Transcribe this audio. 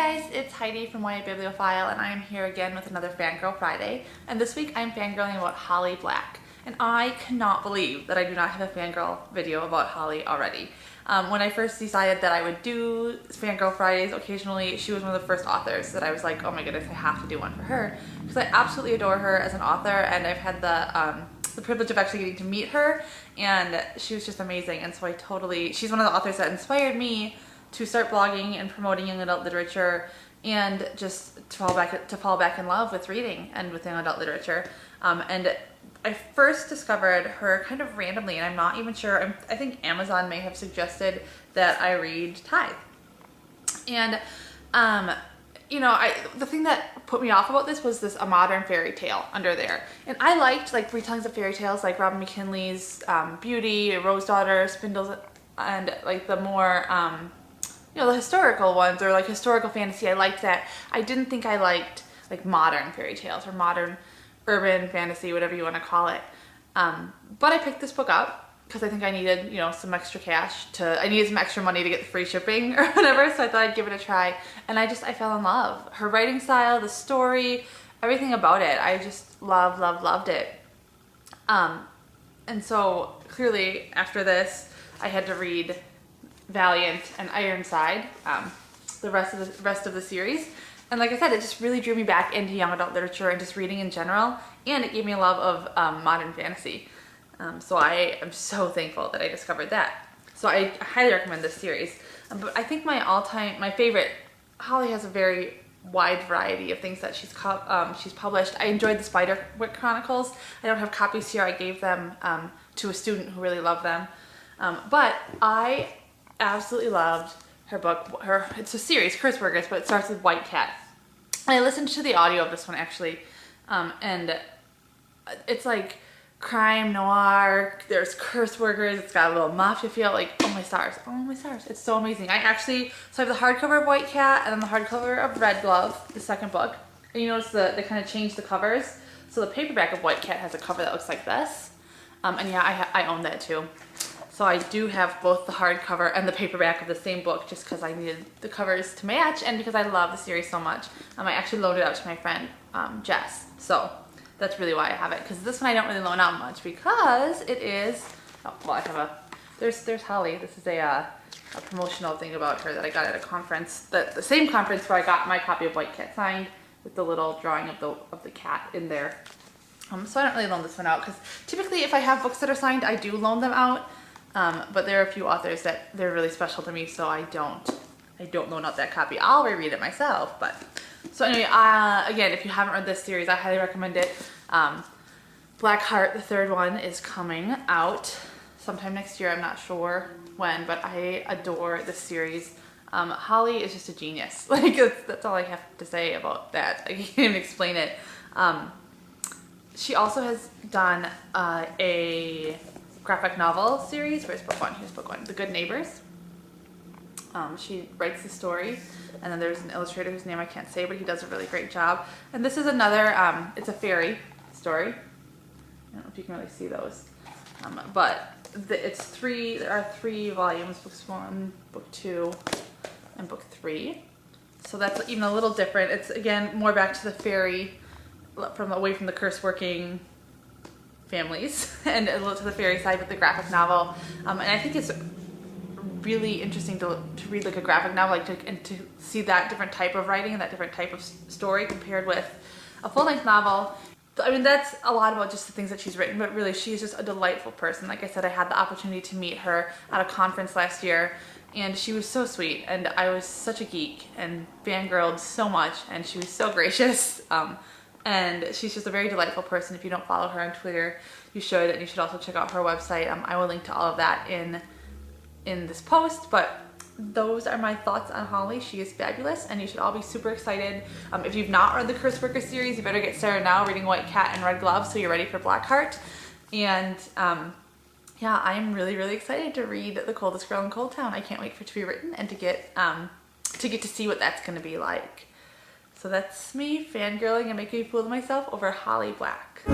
guys, it's Heidi from YA Bibliophile, and I am here again with another Fangirl Friday. And this week I'm fangirling about Holly Black. And I cannot believe that I do not have a fangirl video about Holly already. When I first decided that I would do Fangirl Fridays occasionally, she was one of the first authors that I was like, oh my goodness, I have to do one for her. Because I absolutely adore her as an author, and I've had the privilege of actually getting to meet her, and she was just amazing. And so she's one of the authors that inspired me to start blogging and promoting young adult literature, and just to fall back in love with reading and with young adult literature. And I first discovered her kind of randomly, and I'm not even sure. I think Amazon may have suggested that I read Tithe. And the thing that put me off about this was a modern fairy tale under there. And I liked like retellings of fairy tales like Robin McKinley's Beauty, Rose Daughter, Spindles, and like the more the historical ones, or like historical fantasy. I liked that. I didn't think I liked like modern fairy tales or modern urban fantasy, whatever you want to call it. But I picked this book up because I think I needed, some extra cash I needed some extra money to get the free shipping or whatever. So I thought I'd give it a try. And I fell in love. Her writing style, the story, everything about it. I just loved it. And so clearly after this, I had to read Valiant and Ironside, the rest of the series. And like I said, it just really drew me back into young adult literature and just reading in general, and it gave me a love of modern fantasy. So I am so thankful that I discovered that. So I highly recommend this series. But I think my favorite, Holly has a very wide variety of things that she's published. I enjoyed the Spiderwick Chronicles. I don't have copies here. I gave them to a student who really loved them. But I absolutely loved her book. It's a series, Curse Workers, but it starts with White Cat. And I listened to the audio of this one actually, and it's like crime noir. There's curse workers. It's got a little mafia feel. Like, oh my stars, it's so amazing. I have the hardcover of White Cat and then the hardcover of Red Glove, the second book. And you notice they kind of changed the covers. So the paperback of White Cat has a cover that looks like this. And yeah, I own that too. So I do have both the hardcover and the paperback of the same book, just because I needed the covers to match, and because I love the series so much. I actually loaned it out to my friend Jess. So that's really why I have it, because this one I don't really loan out much because it is, there's Holly. This is a promotional thing about her that I got at a conference, the same conference where I got my copy of White Cat signed with the little drawing of the cat in there. So I don't really loan this one out, because typically if I have books that are signed, I do loan them out. But there are a few authors that they're really special to me, so I don't loan out that copy. I'll reread it myself. So anyway, again, if you haven't read this series, I highly recommend it. Black Heart, the third one, is coming out sometime next year. I'm not sure when, but I adore this series. Holly is just a genius. Like, that's all I have to say about that. I can't even explain it. She also has done a graphic novel series. Here's book one, The Good Neighbors. She writes the story, and then there's an illustrator whose name I can't say, but he does a really great job. And this is another, it's a fairy story. I don't know if you can really see those, but there are 3 volumes, books 1, book 2, and book 3. So that's even a little different. It's again more back to the fairy, away from the curse working families, and a little to the fairy side with the graphic novel. And I think it's really interesting to read like a graphic novel, and to see that different type of writing and that different type of story compared with a full-length novel. I mean, that's a lot about just the things that she's written, but really she's just a delightful person. Like I said, I had the opportunity to meet her at a conference last year, and she was so sweet, and I was such a geek and fangirled so much, and she was so gracious. And she's just a very delightful person. If you don't follow her on Twitter, you should, and you should also check out her website. I will link to all of that in this post, but those are my thoughts on Holly. She is fabulous, and you should all be super excited. If you've not read the Curse Worker series, you better get started now reading White Cat and Red Glove, so you're ready for Black Heart. And yeah, I'm really excited to read The Coldest Girl in Cold Town. I can't wait for it to be written and to get to see what that's going to be like. So that's me fangirling and making a fool of myself over Holly Black.